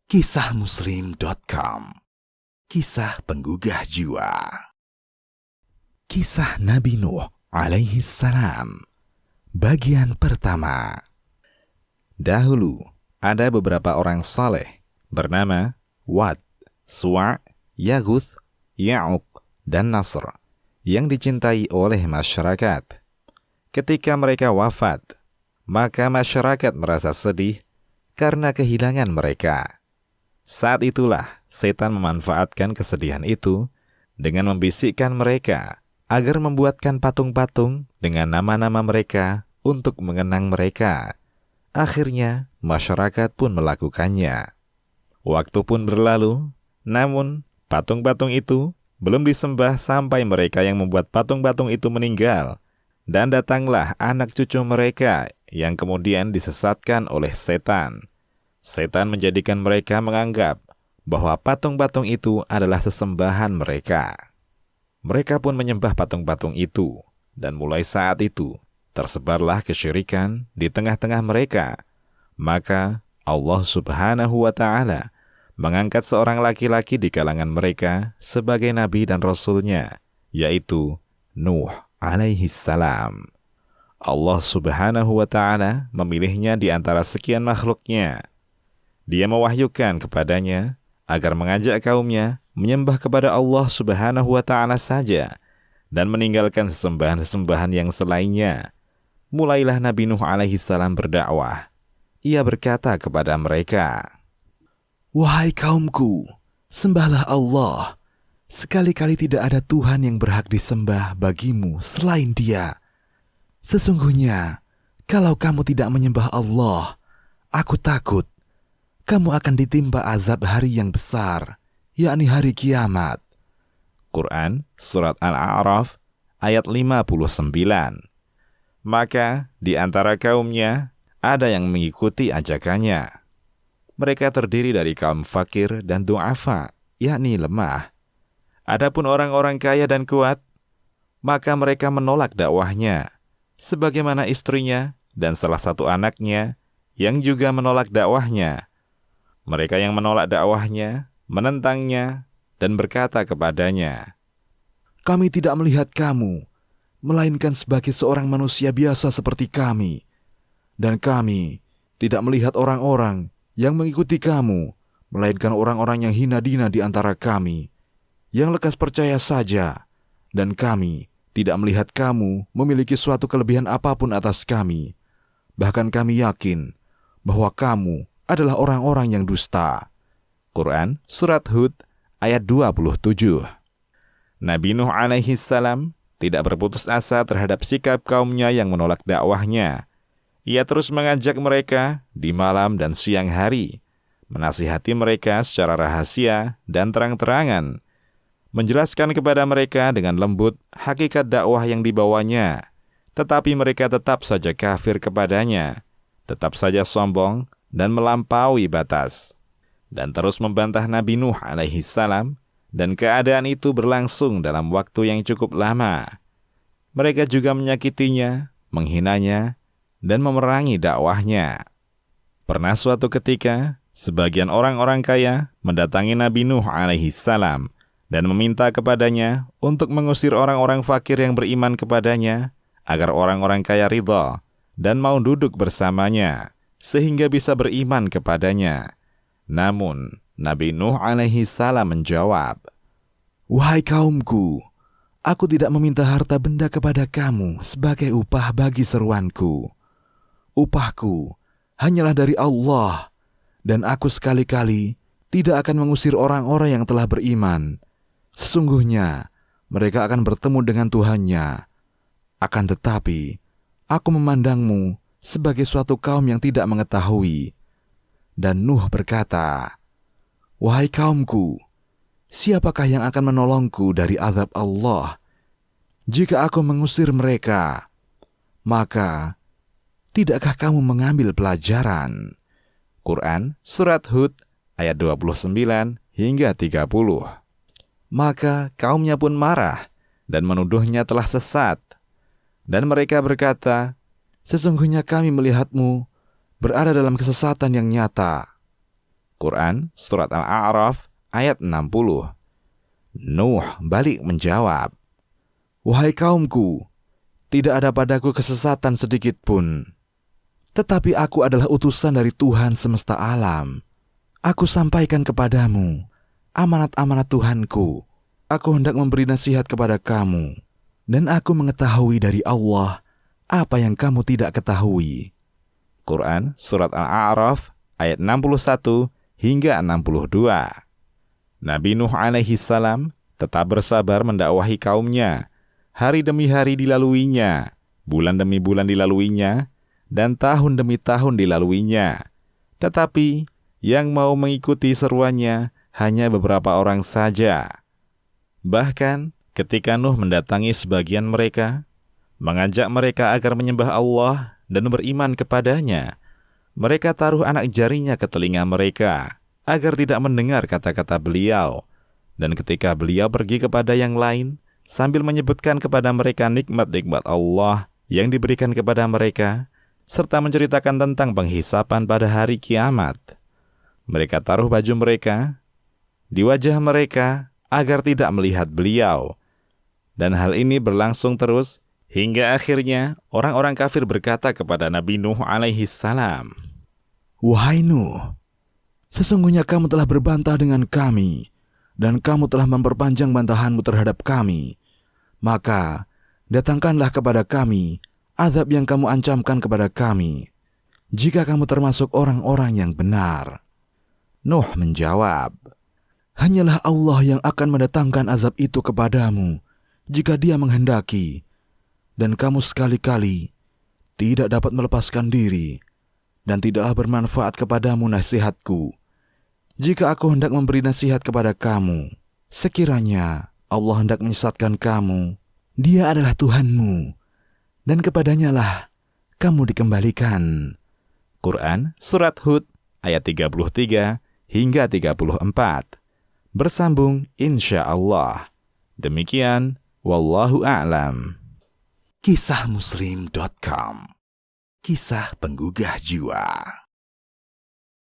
Kisahmuslim.com. Kisah penggugah jiwa. Kisah Nabi Nuh alaihi salam. Bagian pertama. Dahulu ada beberapa orang saleh bernama Wad, Suwa', Yaguth, Ya'uq, dan Nasr yang dicintai oleh masyarakat. Ketika mereka wafat, maka masyarakat merasa sedih karena kehilangan mereka. Saat itulah setan memanfaatkan kesedihan itu dengan membisikkan mereka agar membuatkan patung-patung dengan nama-nama mereka untuk mengenang mereka. Akhirnya masyarakat pun melakukannya. Waktu pun berlalu, namun patung-patung itu belum disembah sampai mereka yang membuat patung-patung itu meninggal, dan datanglah anak cucu mereka yang kemudian disesatkan oleh setan. Setan menjadikan mereka menganggap bahwa patung-patung itu adalah sesembahan mereka. Mereka pun menyembah patung-patung itu, dan mulai saat itu tersebarlah kesyirikan di tengah-tengah mereka. Maka Allah Subhanahu wa Ta'ala mengangkat seorang laki-laki di kalangan mereka sebagai nabi dan rasulnya, yaitu Nuh alaihi salam. Allah Subhanahu wa Ta'ala memilihnya di antara sekian makhluknya. Dia mewahyukan kepadanya agar mengajak kaumnya menyembah kepada Allah Subhanahu wa Ta'ala saja dan meninggalkan sesembahan-sesembahan yang selainnya. Mulailah Nabi Nuh alaihi salam berdakwah. Ia berkata kepada mereka, "Wahai kaumku, sembahlah Allah. Sekali-kali tidak ada Tuhan yang berhak disembah bagimu selain Dia. Sesungguhnya, kalau kamu tidak menyembah Allah, aku takut kamu akan ditimpa azab hari yang besar, yakni hari kiamat." Quran Surat Al-A'raf ayat 59. Maka di antara kaumnya ada yang mengikuti ajakannya. Mereka terdiri dari kaum fakir dan du'afa, yakni lemah. Adapun orang-orang kaya dan kuat, maka mereka menolak dakwahnya, sebagaimana istrinya dan salah satu anaknya yang juga menolak dakwahnya. Mereka yang menolak dakwahnya, menentangnya, dan berkata kepadanya, "Kami tidak melihat kamu, melainkan sebagai seorang manusia biasa seperti kami. Dan kami tidak melihat orang-orang yang mengikuti kamu, melainkan orang-orang yang hina dina di antara kami, yang lekas percaya saja. Dan kami tidak melihat kamu memiliki suatu kelebihan apapun atas kami. Bahkan kami yakin bahwa kamu adalah orang-orang yang dusta." Quran Surat Hud ayat 27. Nabi Nuh alaihi salam tidak berputus asa terhadap sikap kaumnya yang menolak dakwahnya. Ia terus mengajak mereka di malam dan siang hari, menasihati mereka secara rahasia dan terang-terangan, menjelaskan kepada mereka dengan lembut hakikat dakwah yang dibawanya, tetapi mereka tetap saja kafir kepadanya, tetap saja sombong dan melampaui batas, dan terus membantah Nabi Nuh alaihi salam, dan keadaan itu berlangsung dalam waktu yang cukup lama. Mereka juga menyakitinya, menghinanya, dan memerangi dakwahnya. Pernah suatu ketika, sebagian orang-orang kaya mendatangi Nabi Nuh alaihi salam dan meminta kepadanya untuk mengusir orang-orang fakir yang beriman kepadanya, agar orang-orang kaya ridha dan mau duduk bersamanya, sehingga bisa beriman kepadanya. Namun, Nabi Nuh alaihi salam menjawab, "Wahai kaumku, aku tidak meminta harta benda kepada kamu sebagai upah bagi seruanku. Upahku hanyalah dari Allah, dan aku sekali-kali tidak akan mengusir orang-orang yang telah beriman. Sesungguhnya, mereka akan bertemu dengan Tuhannya. Akan tetapi, aku memandangmu sebagai suatu kaum yang tidak mengetahui." Dan Nuh berkata, "Wahai kaumku, siapakah yang akan menolongku dari azab Allah jika aku mengusir mereka? Maka, tidakkah kamu mengambil pelajaran?" Quran Surat Hud ayat 29 hingga 30. Maka kaumnya pun marah dan menuduhnya telah sesat. Dan mereka berkata, "Sesungguhnya kami melihatmu berada dalam kesesatan yang nyata. Quran Surat Al-A'raf ayat 60. Nuh balik menjawab, "Wahai kaumku, tidak ada padaku kesesatan sedikit pun. Tetapi aku adalah utusan dari Tuhan semesta alam. Aku sampaikan kepadamu amanat-amanat Tuhanku. Aku hendak memberi nasihat kepada kamu, dan aku mengetahui dari Allah apa yang kamu tidak ketahui." Quran Surat Al-A'raf ayat 61 hingga 62. Nabi Nuh alaihi salam tetap bersabar mendakwahi kaumnya. Hari demi hari dilaluinya, bulan demi bulan dilaluinya, dan tahun demi tahun dilaluinya. Tetapi yang mau mengikuti seruannya hanya beberapa orang saja. Bahkan ketika Nuh mendatangi sebagian mereka, mengajak mereka agar menyembah Allah dan beriman kepadanya, mereka taruh anak jarinya ke telinga mereka agar tidak mendengar kata-kata beliau. Dan ketika beliau pergi kepada yang lain, sambil menyebutkan kepada mereka nikmat-nikmat Allah yang diberikan kepada mereka, serta menceritakan tentang penghisapan pada hari kiamat, mereka taruh baju mereka di wajah mereka agar tidak melihat beliau. Dan hal ini berlangsung terus hingga akhirnya orang-orang kafir berkata kepada Nabi Nuh alaihi salam, "Wahai Nuh, sesungguhnya kamu telah berbantah dengan kami, dan kamu telah memperpanjang bantahanmu terhadap kami. Maka datangkanlah kepada kami azab yang kamu ancamkan kepada kami, jika kamu termasuk orang-orang yang benar." Nuh menjawab, "Hanyalah Allah yang akan mendatangkan azab itu kepadamu jika Dia menghendaki, dan kamu sekali-kali tidak dapat melepaskan diri, dan tidaklah bermanfaat kepadamu nasihatku. Jika aku hendak memberi nasihat kepada kamu, sekiranya Allah hendak menyesatkan kamu, Dia adalah Tuhanmu, dan kepadanyalah kamu dikembalikan." Quran Surat Hud ayat 33 hingga 34. Bersambung insya Allah. Demikian, wallahu a'lam. Kisahmuslim.com, kisah penggugah jiwa.